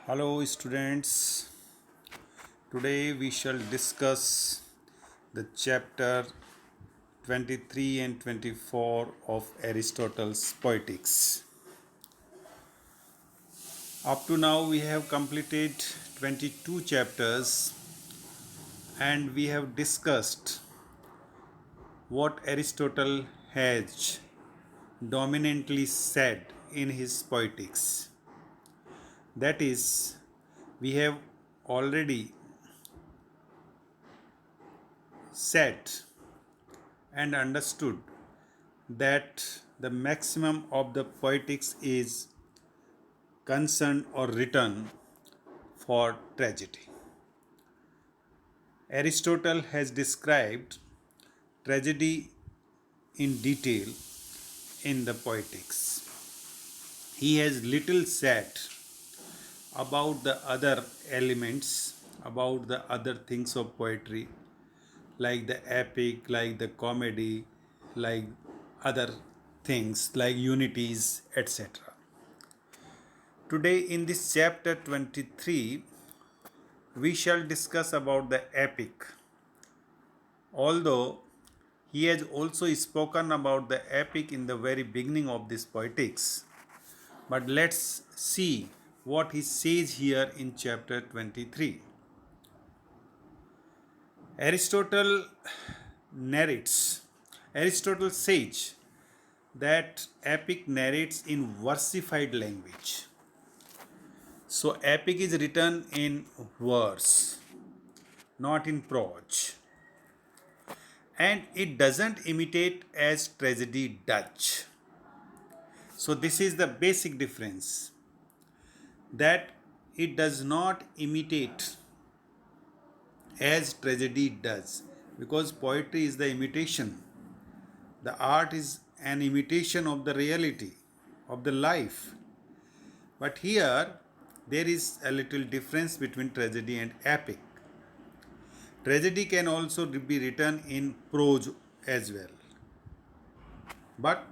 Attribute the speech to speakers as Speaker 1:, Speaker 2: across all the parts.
Speaker 1: Hello, students. Today we shall discuss the chapter 23 and 24 of Aristotle's Poetics. Up to now, we have completed 22 chapters and we have discussed what Aristotle has dominantly said in his Poetics. That is, we have already said and understood that the maximum of the poetics is concerned or written for tragedy. Aristotle has described tragedy in detail in the Poetics. He has little said about the other elements, about the other things of poetry, like the epic, like the comedy, like other things, like unities, etc. Today, in this chapter 23, we shall discuss about the epic. Although he has also spoken about the epic in the very beginning of this poetics, but let's see what he says here in chapter 23. Aristotle narrates, Aristotle says that epic narrates in versified language. So, epic is written in verse, not in prose, and it doesn't imitate as tragedy does. So, this is the basic difference, that it does not imitate as tragedy does, because poetry is the imitation. The art is an imitation of the reality, of the life. But here there is a little difference between tragedy and epic. Tragedy can also be written in prose as well, but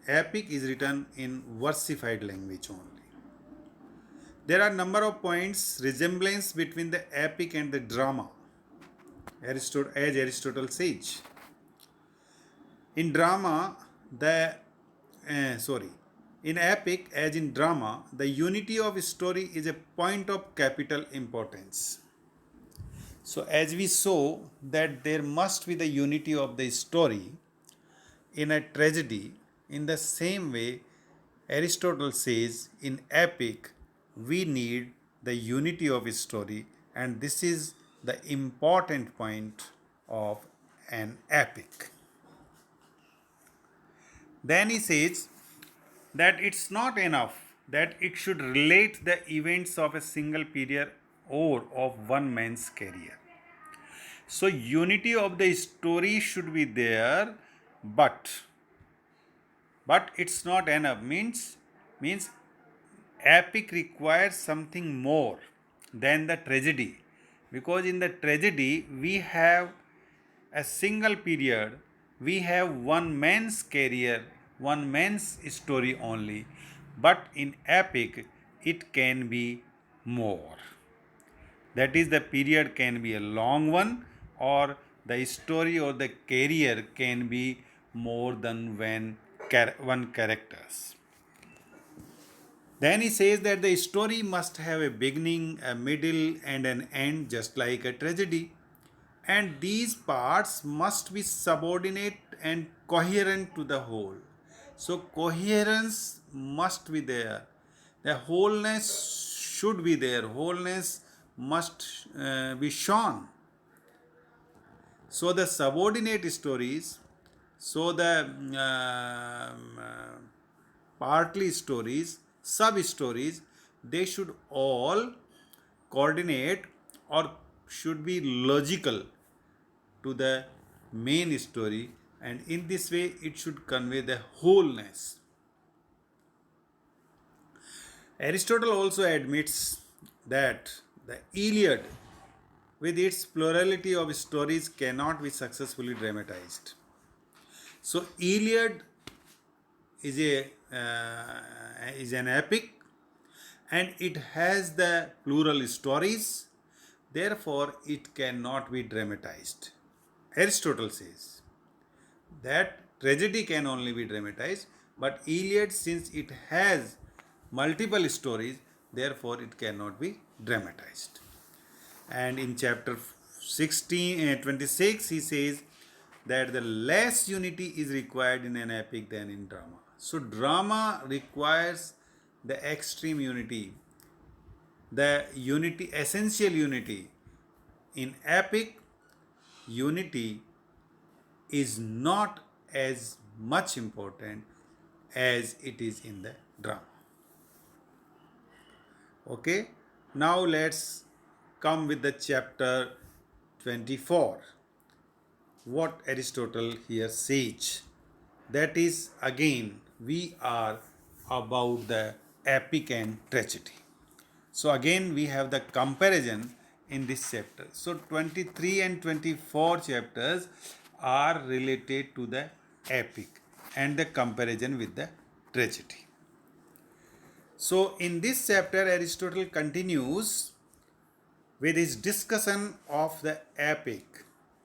Speaker 1: epic is written in versified language only. There are number of points resemblance between the epic and the drama. As Aristotle says, in drama, in epic as in drama, the unity of story is a point of capital importance. So, as we saw that there must be the unity of the story in a tragedy, in the same way, Aristotle says in epic, we need the unity of story, and this is the important point of an epic. Then he says that it's not enough that it should relate the events of a single period or of one man's career. So, unity of the story should be there, but it's not enough. Means epic requires something more than the tragedy, because in the tragedy we have a single period, we have one man's career, one man's story only, but in epic it can be more. That is, the period can be a long one, or the story or the career can be more than one characters. Then he says that the story must have a beginning, a middle, and an end, just like a tragedy. And these parts must be subordinate and coherent to the whole. So, coherence must be there. The wholeness should be there. Wholeness must be shown. So, the subordinate stories, so the partly stories, sub stories, they should all coordinate or should be logical to the main story, and in this way it should convey the wholeness. Aristotle also admits that the Iliad, with its plurality of stories, cannot be successfully dramatized. So, Iliad is an epic, and it has the plural stories, therefore it cannot be dramatized. Aristotle says that tragedy can only be dramatized, but Iliad, since it has multiple stories, therefore it cannot be dramatized. And in chapter 26, he says that the less unity is required in an epic than in drama. So, drama requires the extreme unity, the unity, essential unity. In epic, unity is not as much important as it is in the drama. Okay, now let's come with the chapter 24. What Aristotle here says, that is, again, we are about the epic and tragedy. So, again, we have the comparison in this chapter. So, 23 and 24 chapters are related to the epic and the comparison with the tragedy. So, in this chapter, Aristotle continues with his discussion of the epic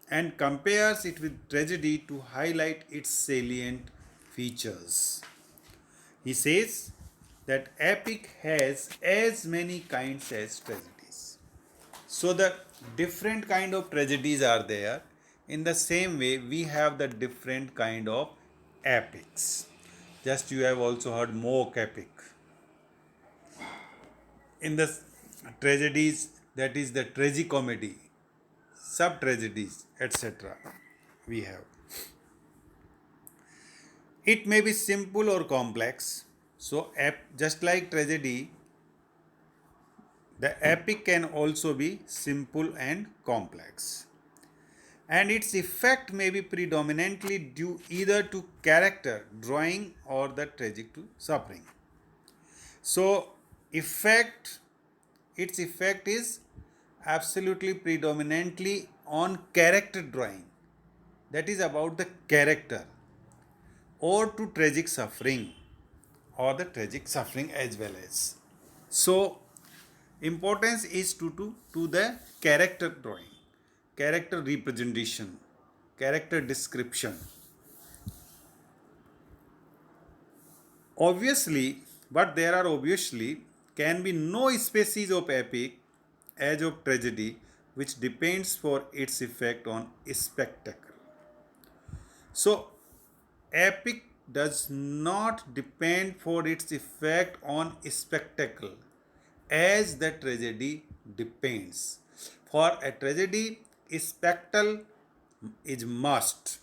Speaker 1: and compares it with tragedy to highlight its salient features. He says that epic has as many kinds as tragedies. So the different kind of tragedies are there. In the same way, we have the different kind of epics. Just you have also heard mock epic. In the tragedies, that is the tragicomedy, sub tragedies, etc. We have. It may be simple or complex. So, just like tragedy, the epic can also be simple and complex. And its effect may be predominantly due either to character, drawing, or the tragic to suffering. So, effect, its effect is absolutely predominantly on character drawing, that is about the character, or to tragic suffering, or the tragic suffering as well as. So, importance is to the character drawing, character representation, character description. Obviously, but there are obviously can be no species of epic as of tragedy which depends for its effect on spectacle. So, epic does not depend for its effect on spectacle as the tragedy depends. For a tragedy, spectacle is must.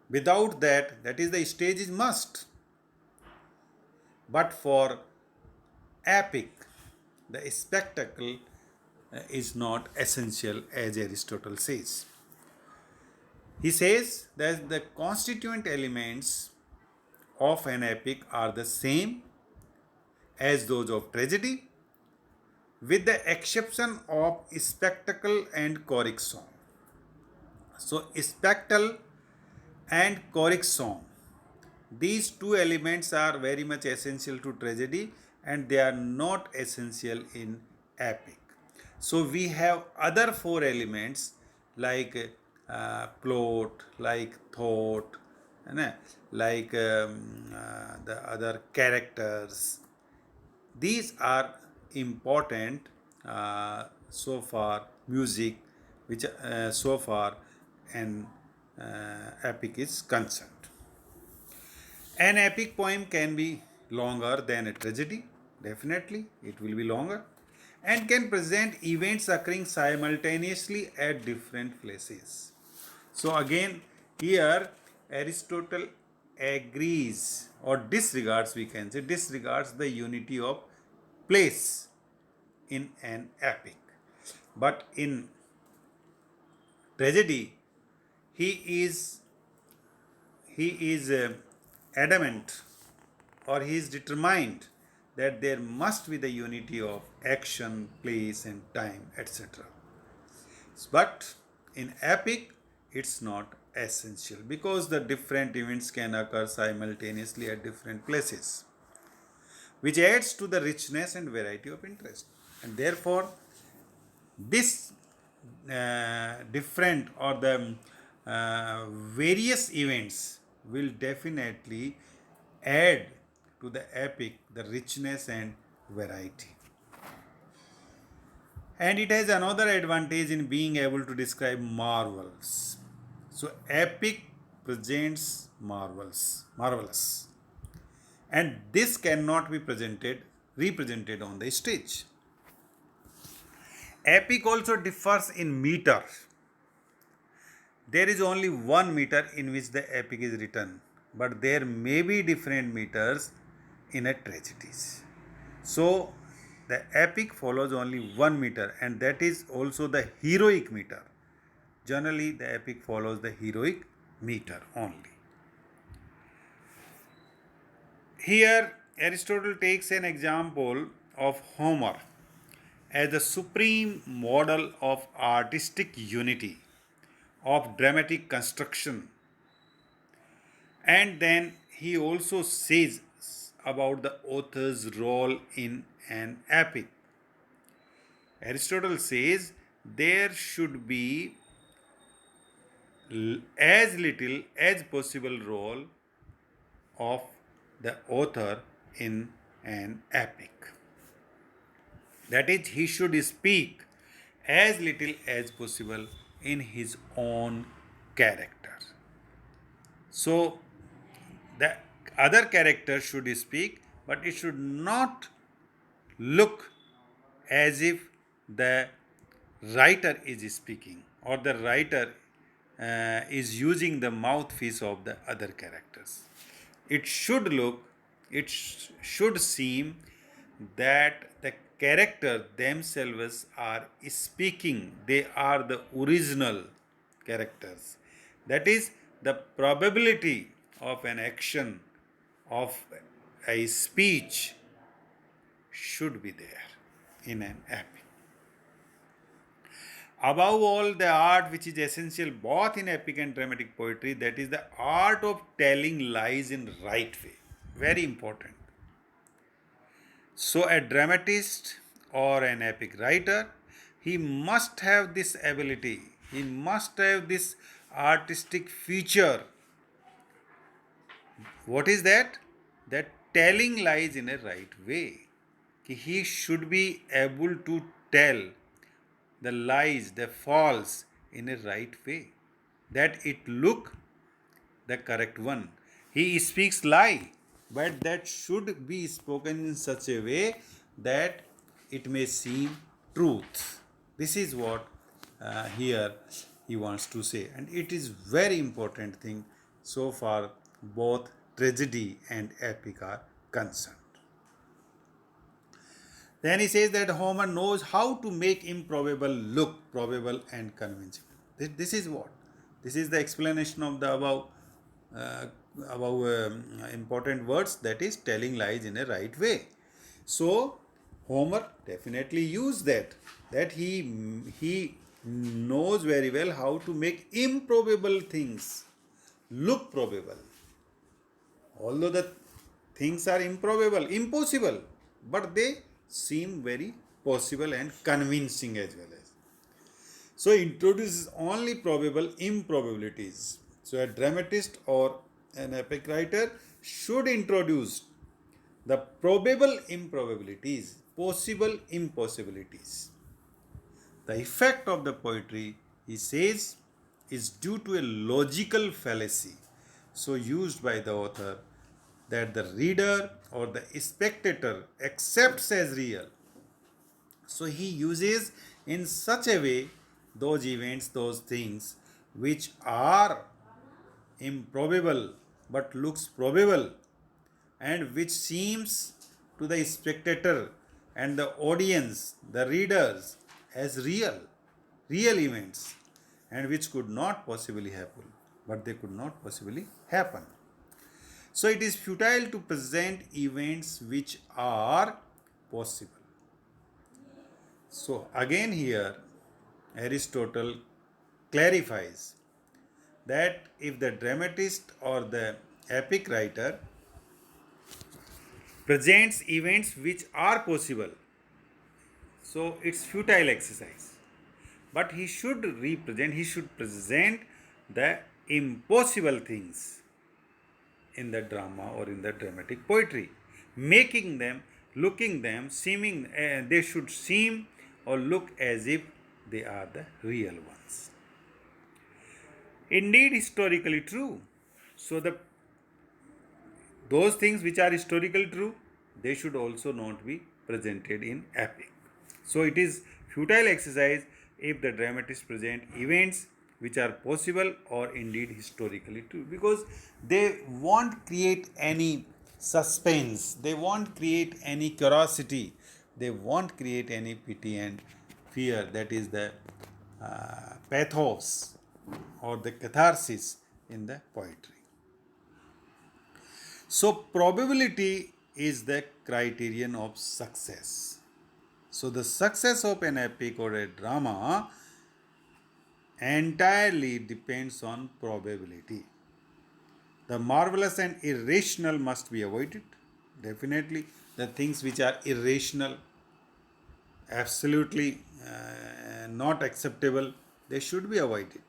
Speaker 1: Without that, that is the stage is must. But for epic, the spectacle is not essential as Aristotle says. He says that the constituent elements of an epic are the same as those of tragedy, with the exception of spectacle and choric song. So, spectacle and choric song, these two elements are very much essential to tragedy and they are not essential in epic. So, we have other four elements like plot, like thought, like the other characters. These are important so far music, which so far an epic is concerned. An epic poem can be longer than a tragedy, definitely, it will be longer, and can present events occurring simultaneously at different places. So, again, here Aristotle agrees or disregards, we can say, disregards the unity of place in an epic. But in tragedy, he is adamant or he is determined that there must be the unity of action, place, and time, etc. But in epic, it's not essential because the different events can occur simultaneously at different places. which adds to the richness and variety of interest. And therefore, this different or the various events will definitely add to the epic the richness and variety. And it has another advantage in being able to describe marvels. So epic presents marvelous, and this cannot be represented on the stage. Epic also differs in meter. There is only one meter in which the epic is written, but there may be different meters in a tragedies. So the epic follows only one meter, and that is also the heroic meter. Generally, the epic follows the heroic meter only. Here, Aristotle takes an example of Homer as the supreme model of artistic unity, of dramatic construction, and then he also says about the author's role in an epic. Aristotle says there should be as little as possible role of the author in an epic. That is, he should speak as little as possible in his own character. So, the other character should speak, but it should not look as if the writer is speaking or the writer is using the mouthpiece of the other characters. It should look, should seem that the character themselves are speaking, they are the original characters. That is, the probability of an action, of a speech, should be there in an epic. Above all, the art which is essential both in epic and dramatic poetry, that is the art of telling lies in right way. Very important. So, a dramatist or an epic writer, he must have this ability, he must have this artistic feature. What is that? That telling lies in a right way. He should be able to tell the lies, the false in a right way, that it look the correct one. He speaks lie, but that should be spoken in such a way that it may seem truth. This is what here he wants to say, and it is very important thing so far both tragedy and epic are concerned. Then he says that Homer knows how to make improbable look probable and convincing. This is what? This is the explanation of the above important words, that is telling lies in a right way. So Homer definitely used that he knows very well how to make improbable things look probable. Although the things are improbable, impossible, but they seem very possible and convincing as well as. So introduces only probable improbabilities. So a dramatist or an epic writer should introduce the probable improbabilities, possible impossibilities. The effect of the poetry, he says, is due to a logical fallacy so used by the author that the reader or the spectator accepts as real. So he uses in such a way those events, those things which are improbable but looks probable, and which seems to the spectator and the audience, the readers, as real events, and which could not possibly happen, but they could not possibly happen. So it is futile to present events which are possible. So again here Aristotle clarifies that if the dramatist or the epic writer presents events which are possible. So it's futile exercise. But he should present the impossible things in the drama or in the dramatic poetry, making them, looking them, seeming, they should seem or look as if they are the real ones. Indeed, historically true. So those things which are historically true, they should also not be presented in epic. So it is futile exercise if the dramatists present events which are possible or indeed historically true, because they won't create any suspense, they won't create any curiosity, they won't create any pity and fear, that is the pathos or the catharsis in the poetry. So, probability is the criterion of success. So, the success of an epic or a drama entirely depends on probability. The marvelous and irrational must be avoided. Definitely, the things which are irrational, absolutely not acceptable, they should be avoided.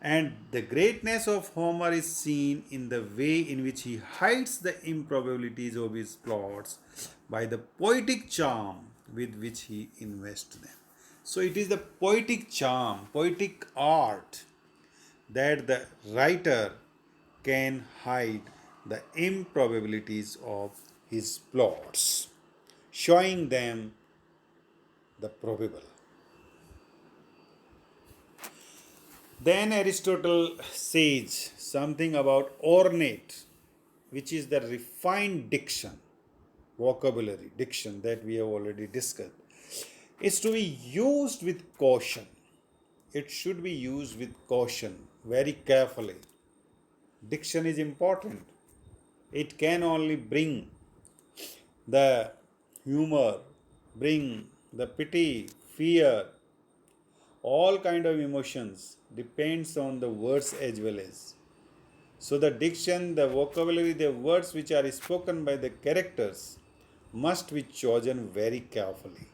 Speaker 1: And the greatness of Homer is seen in the way in which he hides the improbabilities of his plots by the poetic charm with which he invests them. So it is the poetic charm, poetic art that the writer can hide the improbabilities of his plots, showing them the probable. Then Aristotle says something about ornate, which is the refined diction, vocabulary, diction that we have already discussed. Is to be used with caution. It should be used with caution, very carefully. Diction is important. It can only bring the humor, bring the pity, fear, all kind of emotions depends on the words as well as. So the diction, the vocabulary, the words which are spoken by the characters must be chosen very carefully,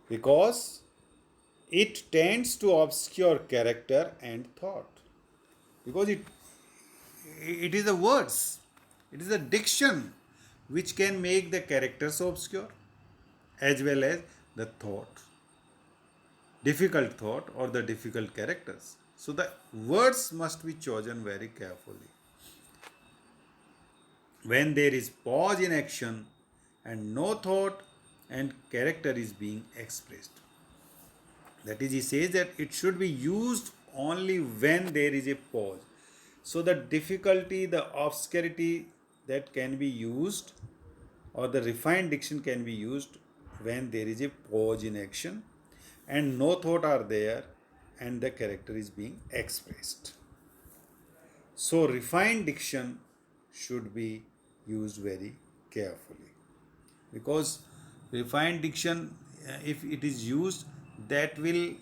Speaker 1: because it tends to obscure character and thought, because it is the words, it is the diction which can make the characters obscure as well as the thought, difficult thought or the difficult characters. So the words must be chosen very carefully. When there is pause in action and no thought and character is being expressed. That is, he says that it should be used only when there is a pause. So the difficulty, the obscurity that can be used, or the refined diction can be used when there is a pause in action and no thought are there and the character is being expressed. So refined diction should be used very carefully, because refined diction, if it is used, that will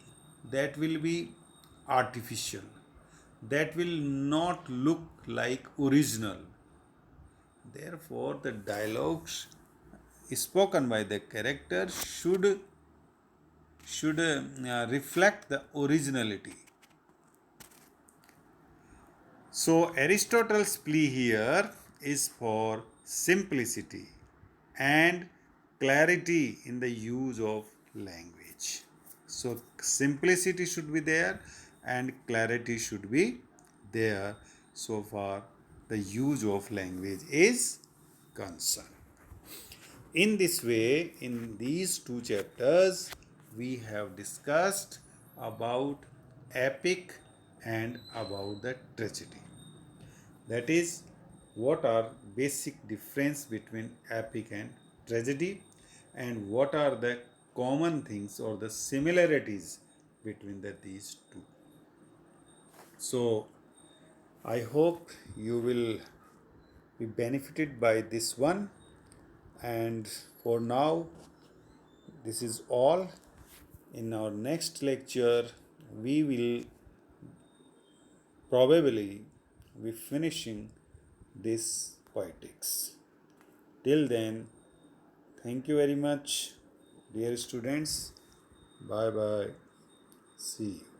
Speaker 1: that will be artificial, that will not look like original. Therefore the dialogues spoken by the character should reflect the originality. So Aristotle's plea here is for simplicity and clarity in the use of language. So simplicity should be there and clarity should be there so far the use of language is concerned. In this way, in these two chapters, we have discussed about epic and about the tragedy. That is, what are basic difference between epic and tragedy, and what are the common things or the similarities between these two. So, I hope you will be benefited by this one, and for now this is all. In our next lecture we will probably be finishing this poetics. Till then, thank you very much, dear students. Bye bye. See you.